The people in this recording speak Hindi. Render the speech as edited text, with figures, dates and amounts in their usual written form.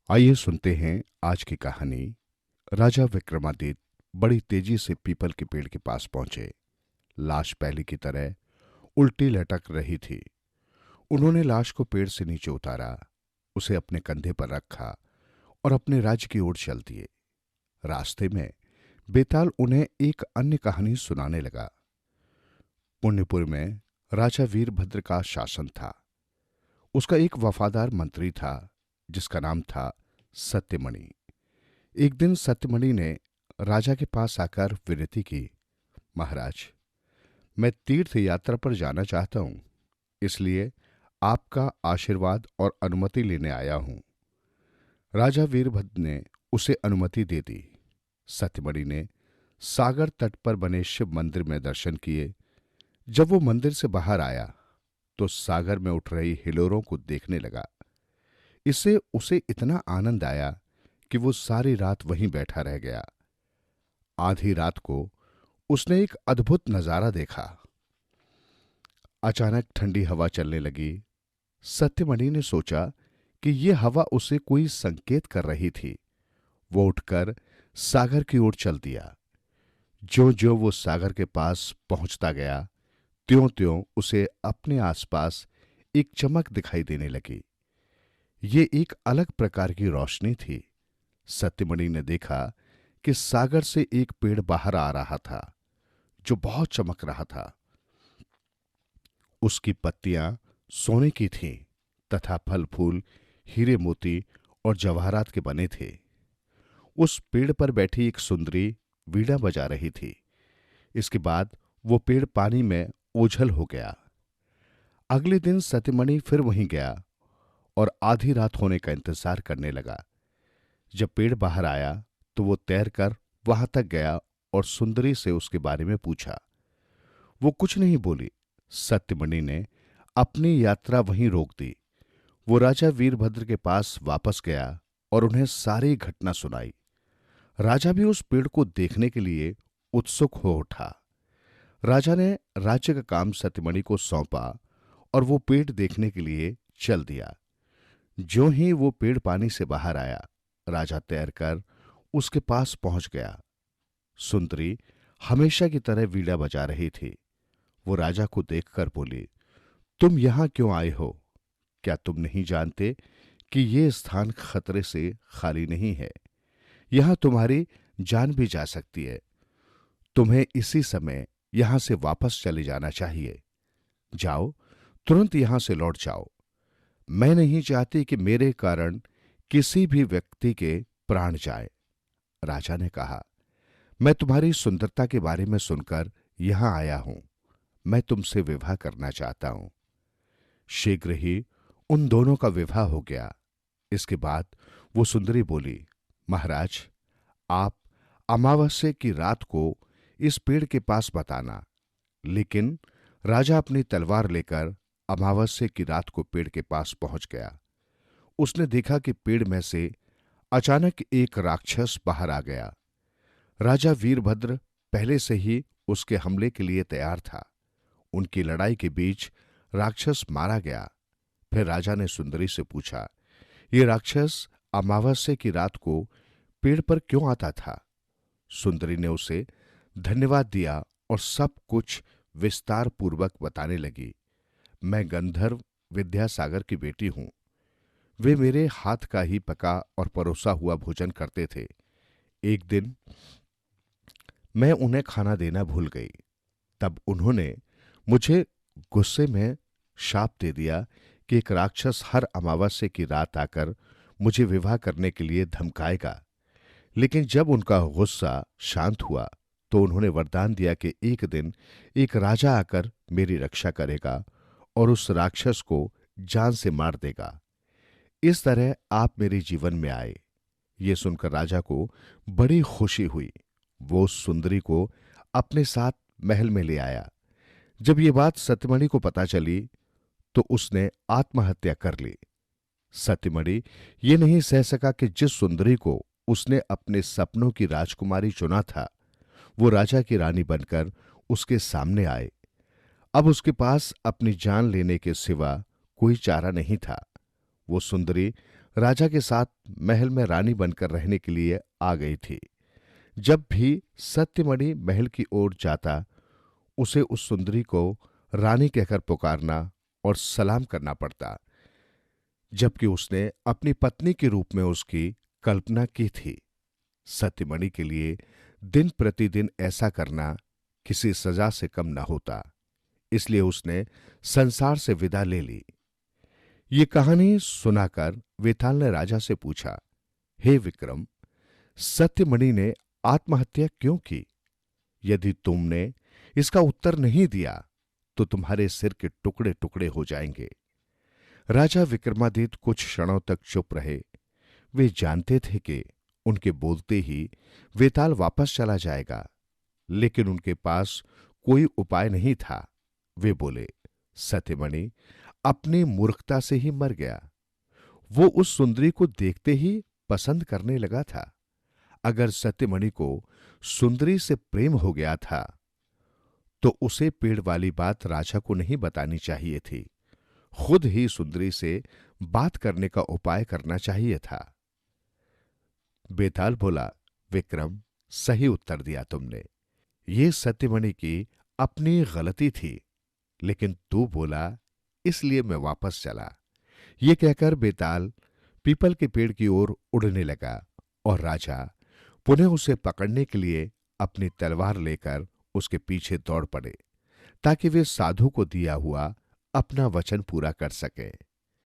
आइए सुनते हैं आज की कहानी। राजा विक्रमादित्य बड़ी तेजी से पीपल के पेड़ के पास पहुंचे। लाश पहले की तरह उल्टी लटक रही थी। उन्होंने लाश को पेड़ से नीचे उतारा, उसे अपने कंधे पर रखा और अपने राज्य की ओर चल दिए। रास्ते में बेताल उन्हें एक अन्य कहानी सुनाने लगा। पुण्यपुर में राजा वीरभद्र का शासन था। उसका एक वफादार मंत्री था जिसका नाम था सत्यमणि। एक दिन सत्यमणि ने राजा के पास आकर विनती की, महाराज, मैं तीर्थ यात्रा पर जाना चाहता हूं, इसलिए आपका आशीर्वाद और अनुमति लेने आया हूं। राजा वीरभद्र ने उसे अनुमति दे दी। सत्यमणि ने सागर तट पर बने शिव मंदिर में दर्शन किए। जब वो मंदिर से बाहर आया तो सागर में उठ रही हिलोरों को देखने लगा। इससे उसे इतना आनंद आया कि वो सारी रात वहीं बैठा रह गया। आधी रात को उसने एक अद्भुत नजारा देखा। अचानक ठंडी हवा चलने लगी। सत्यमणि ने सोचा कि यह हवा उसे कोई संकेत कर रही थी। वो उठकर सागर की ओर चल दिया। ज्यों ज्यों वो सागर के पास पहुंचता गया, त्यों त्यों उसे अपने आसपास एक चमक दिखाई देने लगी। ये एक अलग प्रकार की रोशनी थी। सत्यमणि ने देखा कि सागर से एक पेड़ बाहर आ रहा था जो बहुत चमक रहा था। उसकी पत्तियां सोने की थीं तथा फल फूल हीरे मोती और जवाहरात के बने थे। उस पेड़ पर बैठी एक सुंदरी वीणा बजा रही थी। इसके बाद वो पेड़ पानी में ओझल हो गया। अगले दिन सत्यमणि फिर वहीं गया और आधी रात होने का इंतजार करने लगा। जब पेड़ बाहर आया तो वो तैरकर वहां तक गया और सुंदरी से उसके बारे में पूछा। वो कुछ नहीं बोली। सत्यमणि ने अपनी यात्रा वहीं रोक दी। वो राजा वीरभद्र के पास वापस गया और उन्हें सारी घटना सुनाई। राजा भी उस पेड़ को देखने के लिए उत्सुक हो उठा। राजा ने राज्य का काम सत्यमणि को सौंपा और वो पेड़ देखने के लिए चल दिया। ज्यों ही वो पेड़ पानी से बाहर आया, राजा तैरकर उसके पास पहुंच गया। सुंदरी हमेशा की तरह वीणा बजा रही थी। वो राजा को देखकर बोली, तुम यहां क्यों आए हो? क्या तुम नहीं जानते कि ये स्थान खतरे से खाली नहीं है? यहां तुम्हारी जान भी जा सकती है। तुम्हें इसी समय यहां से वापस चले जाना चाहिए। जाओ, तुरंत यहां से लौट जाओ। मैं नहीं चाहती कि मेरे कारण किसी भी व्यक्ति के प्राण जाए। राजा ने कहा, मैं तुम्हारी सुंदरता के बारे में सुनकर यहां आया हूं। मैं तुमसे विवाह करना चाहता हूं। शीघ्र ही उन दोनों का विवाह हो गया। इसके बाद वो सुंदरी बोली, महाराज, आप अमावस्या की रात को इस पेड़ के पास बताना। लेकिन राजा अपनी तलवार लेकर अमावस्या की रात को पेड़ के पास पहुंच गया। उसने देखा कि पेड़ में से अचानक एक राक्षस बाहर आ गया। राजा वीरभद्र पहले से ही उसके हमले के लिए तैयार था। उनकी लड़ाई के बीच राक्षस मारा गया। फिर राजा ने सुंदरी से पूछा, ये राक्षस अमावस्या की रात को पेड़ पर क्यों आता था? सुंदरी ने उसे धन्यवाद दिया और सब कुछ विस्तार पूर्वक बताने लगी। मैं गंधर्व विद्यासागर की बेटी हूं। वे मेरे हाथ का ही पका और परोसा हुआ भोजन करते थे। एक दिन मैं उन्हें खाना देना भूल गई। तब उन्होंने मुझे गुस्से में शाप दे दिया कि एक राक्षस हर अमावस्या की रात आकर मुझे विवाह करने के लिए धमकाएगा। लेकिन जब उनका गुस्सा शांत हुआ तो उन्होंने वरदान दिया कि एक दिन एक राजा आकर मेरी रक्षा करेगा और उस राक्षस को जान से मार देगा। इस तरह आप मेरे जीवन में आए। ये सुनकर राजा को बड़ी खुशी हुई। वो उस सुंदरी को अपने साथ महल में ले आया। जब ये बात सत्यमणि को पता चली तो उसने आत्महत्या कर ली। सत्यमणि ये नहीं सह सका कि जिस सुंदरी को उसने अपने सपनों की राजकुमारी चुना था, वो राजा की रानी बनकर उसके सामने आए। अब उसके पास अपनी जान लेने के सिवा कोई चारा नहीं था। वो सुंदरी राजा के साथ महल में रानी बनकर रहने के लिए आ गई थी। जब भी सत्यमणि महल की ओर जाता, उसे उस सुंदरी को रानी कहकर पुकारना और सलाम करना पड़ता, जबकि उसने अपनी पत्नी के रूप में उसकी कल्पना की थी। सत्यमणि के लिए दिन प्रतिदिन ऐसा करना किसी सजा से कम न होता, इसलिए उसने संसार से विदा ले ली। ये कहानी सुनाकर वेताल ने राजा से पूछा, हे विक्रम, सत्यमणि ने आत्महत्या क्यों की? यदि तुमने इसका उत्तर नहीं दिया तो तुम्हारे सिर के टुकड़े टुकड़े हो जाएंगे। राजा विक्रमादित्य कुछ क्षणों तक चुप रहे। वे जानते थे कि उनके बोलते ही वेताल वापस चला जाएगा, लेकिन उनके पास कोई उपाय नहीं था। वे बोले, सत्यमणि अपनी मूर्खता से ही मर गया। वो उस सुंदरी को देखते ही पसंद करने लगा था। अगर सत्यमणि को सुंदरी से प्रेम हो गया था तो उसे पेड़ वाली बात राजा को नहीं बतानी चाहिए थी। खुद ही सुंदरी से बात करने का उपाय करना चाहिए था। बेताल बोला, विक्रम, सही उत्तर दिया तुमने। ये सत्यमणि की अपनी गलती थी, लेकिन तू बोला इसलिए मैं वापस चला। ये कहकर बेताल पीपल के पेड़ की ओर उड़ने लगा और राजा पुनः उसे पकड़ने के लिए अपनी तलवार लेकर उसके पीछे दौड़ पड़े, ताकि वे साधु को दिया हुआ अपना वचन पूरा कर सके।